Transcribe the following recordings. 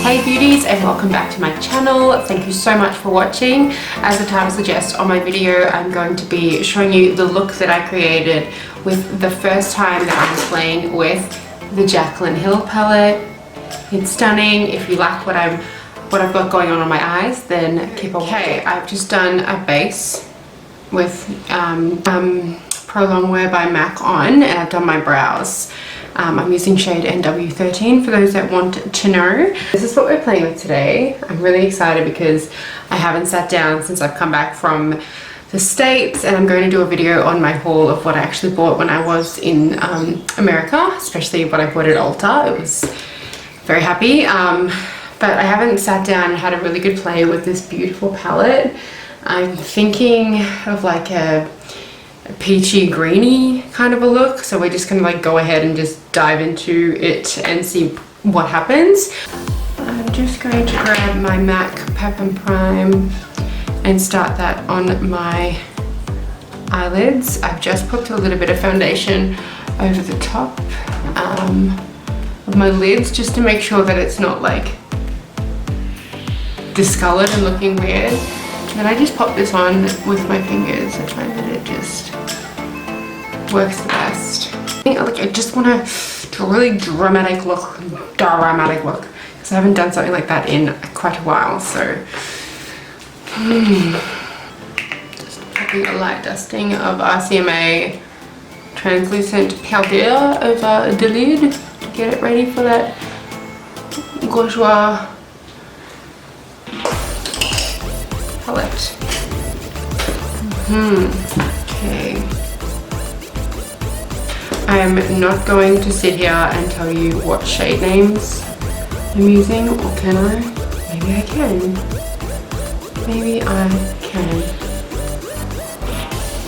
Hey beauties, and welcome back to my channel. Thank you so much for watching. As the title suggests, on my video I'm going to be showing you the look that I created with the first time that I'm playing with the Jaclyn Hill palette. It's stunning. If you like what I've got going on my eyes, then keep on. Okay, I've just done a base with Pro Longwear by MAC on, and I've done my brows. I'm using shade NW13 for those that want to know. This is what we're playing with today. I'm really excited because I haven't sat down since I've come back from the States, and I'm going to do a video on my haul of what I actually bought when I was in America, especially what I bought at Ulta. It was very happy, but I haven't sat down and had a really good play with this beautiful palette. I'm thinking of like a peachy greeny kind of a look, so we're just gonna like go ahead and just dive into it and see what happens. I'm just going to grab my MAC Pep and Prime and start that on my eyelids. I've just put a little bit of foundation over the top of my lids just to make sure that it's not like discolored and looking weird. And then I just pop this on with my fingers. I find that it just works the best. I just want a really dramatic look, because I haven't done something like that in quite a while. So just popping a light dusting of RCMA translucent powder over the lid to get it ready for that bourgeois palette. Okay. I am not going to sit here and tell you what shade names I'm using, or can I? Maybe I can. Maybe I can.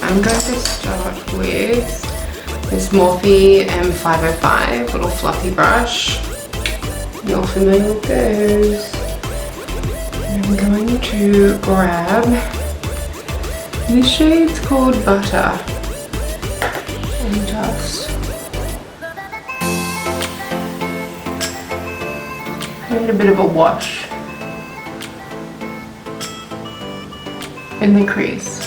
I'm going to start with this Morphe M505 little fluffy brush. You're familiar with those. I'm going to grab this shade's called Butter and just create a bit of a wash in the crease.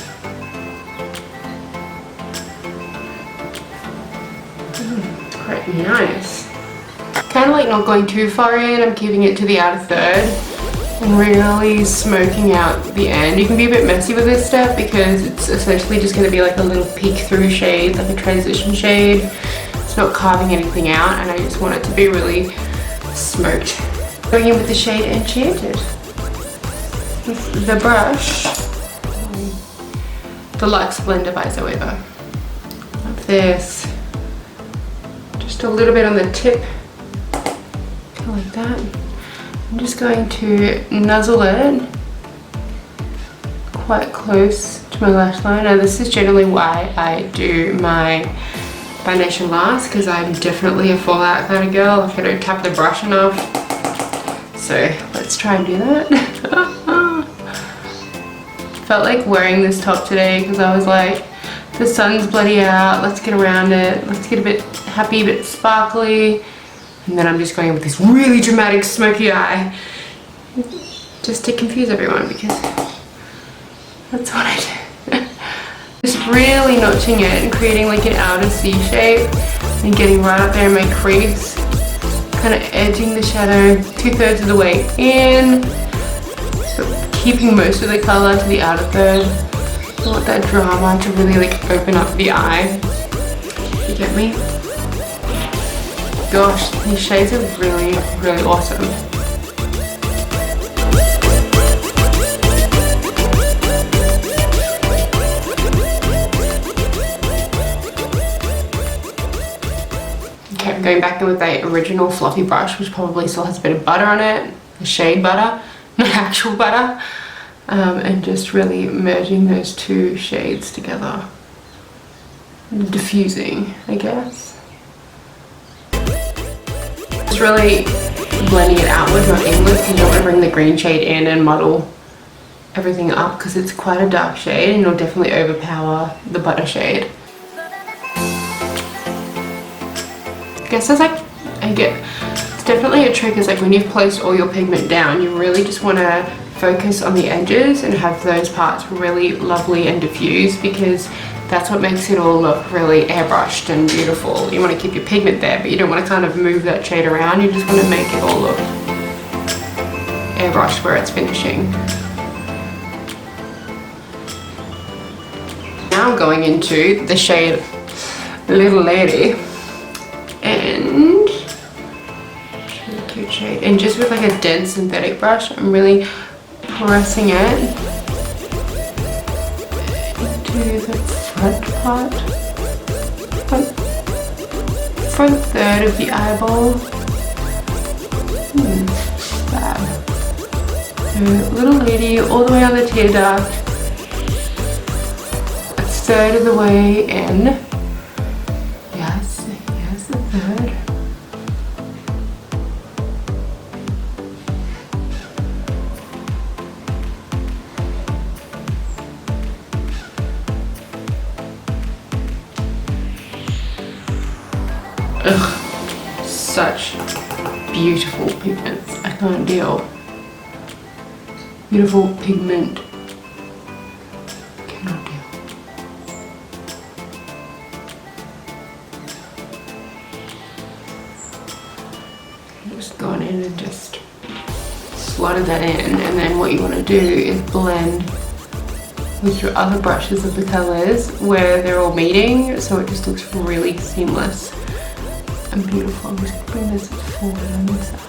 It's quite nice. Kind of like not going too far in, I'm keeping it to the outer third. Really smoking out the end. You can be a bit messy with this step because it's essentially just going to be like a little peek through shade, like a transition shade. It's not carving anything out, and I just want it to be really smoked. Going in with the shade Enchanted. With the brush, the Luxe Blender by Zoeva. Like this. Just a little bit on the tip, kind of like that. I'm just going to nuzzle it quite close to my lash line. Now this is generally why I do my foundation last, because I'm definitely a fallout kind of girl if I don't tap the brush enough. So let's try and do that. Felt like wearing this top today because I was like, the sun's bloody out, let's get around it, let's get a bit happy, a bit sparkly. And then I'm just going with this really dramatic smoky eye just to confuse everyone, because that's what I do. Just really notching it and creating like an outer C shape and getting right up there in my crease. Kind of edging the shadow 2/3 of the way in, but keeping most of the color to the outer third. I want that drama to really like open up the eye. You get me? Gosh, these shades are really, really awesome. Okay, I'm going back in with the original fluffy brush, which probably still has a bit of butter on it, the shade butter, not actual butter, and just really merging those two shades together. Diffusing, I guess. Just really blending it outwards, not inwards, because you don't want to bring the green shade in and muddle everything up, because it's quite a dark shade and it'll definitely overpower the butter shade. I guess as I get It's definitely a trick, is like when you've placed all your pigment down, you really just want to focus on the edges and have those parts really lovely and diffused, because that's what makes it all look really airbrushed and beautiful. You want to keep your pigment there, but you don't want to kind of move that shade around. You just want to make it all look airbrushed where it's finishing. Now I'm going into the shade Little Lady, and really cute shade, and just with like a dense synthetic brush, I'm really pressing it into the front part, front third of the eyeball. Fab. So Little Lady all the way on the tear duct, a third of the way in. Yes, yes, a third. Ugh, such beautiful pigments. I can't deal. Beautiful pigment. Cannot deal. Just gone in and just slotted that in, and then what you want to do is blend with your other brushes of the colors where they're all meeting, so it just looks really seamless and beautiful. I'm just putting this forward on this side.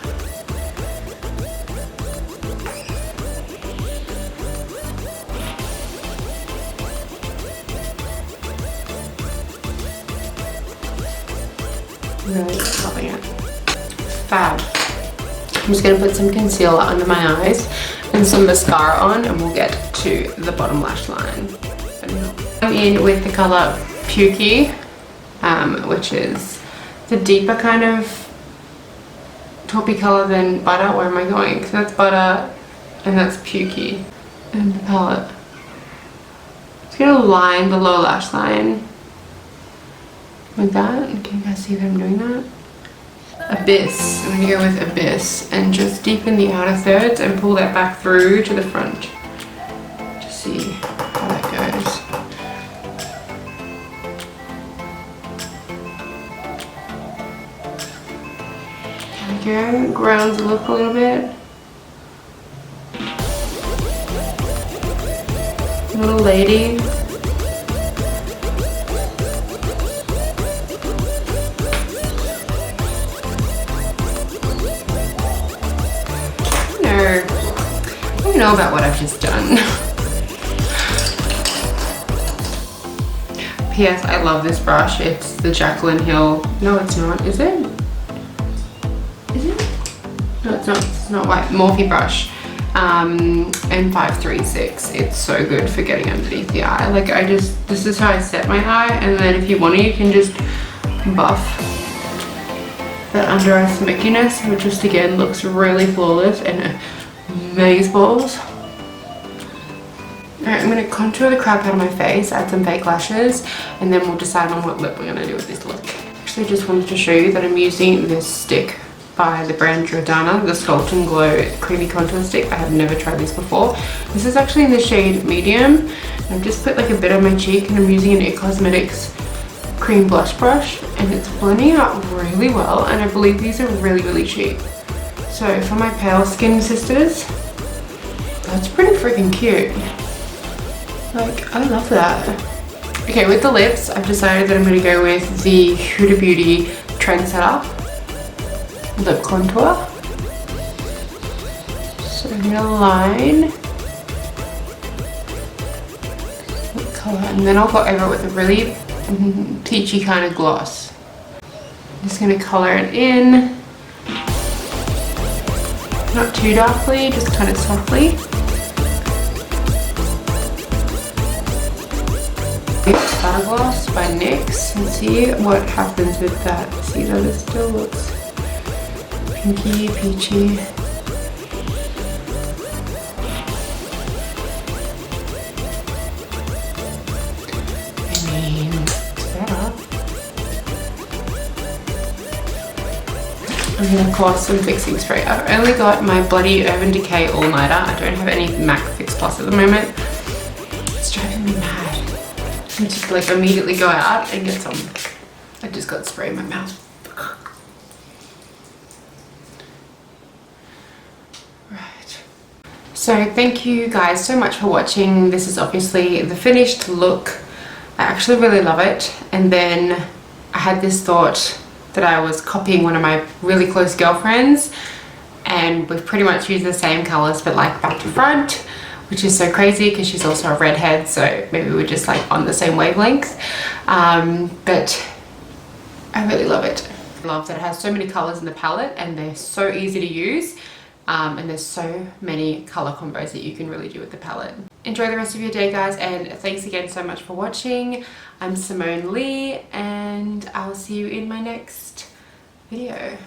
Really loving it. Fab. I'm just going to put some concealer under my eyes and some mascara on, and we'll get to the bottom lash line. I'm in with the color Pukey, which is the deeper kind of taupey color than Butter. Where am I going? So that's Butter and that's Pukey. And the palette. Just going to line the lower lash line with that. Can you guys see that I'm doing that? Abyss. I'm going to go with Abyss and just deepen the outer thirds and pull that back through to the front to see how that goes. There we go. Grounds the look a little bit. Little Lady. I don't know about what I've just done. P.S. I love this brush. It's the Jaclyn Hill. No, it's not. Is it? Is it? No, it's not. It's not white. Morphe brush. M536. It's so good for getting underneath the eye. Like this is how I set my eye, and then if you want to, you can just buff that under eye smokiness, which just again looks really flawless and maze balls. Alright, I'm going to contour the crap out of my face, add some fake lashes, and then we'll decide on what lip we're going to do with this look. Actually, just wanted to show you that I'm using this stick by the brand Jordana, the Sculpt and Glow Creamy Contour Stick. I have never tried this before. This is actually in the shade Medium. I've just put like a bit on my cheek, and I'm using an IT Cosmetics cream blush brush, and it's blending out really well, and I believe these are really cheap. So for my pale skin sisters, that's pretty freaking cute. Like, I love that. Okay, with the lips, I've decided that I'm going to go with the Huda Beauty Trendsetter lip contour. So I'm going to line lip color, and then I'll go over it with a really peachy kind of gloss. I'm just going to color it in. Not too darkly, just kind of softly. Butter Gloss by NYX, and see what happens with that. See that it still looks pinky, peachy. I mean, it's better. I'm And of course some fixing spray. I've only got my bloody Urban Decay All-Nighter. I don't have any MAC Fix Plus at the moment. It's driving me mad. I just like immediately go out and get some. I just got spray in my mouth. Right. So thank you guys so much for watching. This is obviously the finished look. I actually really love it. And then I had this thought that I was copying one of my really close girlfriends, and we've pretty much used the same colors but like back to front, which is so crazy because she's also a redhead, so maybe we're just like on the same wavelength. But I really love it. I love that it has so many colors in the palette and they're so easy to use, and there's so many color combos that you can really do with the palette. Enjoy the rest of your day, guys, and thanks again so much for watching. I'm Simone Leagh, and I'll see you in my next video.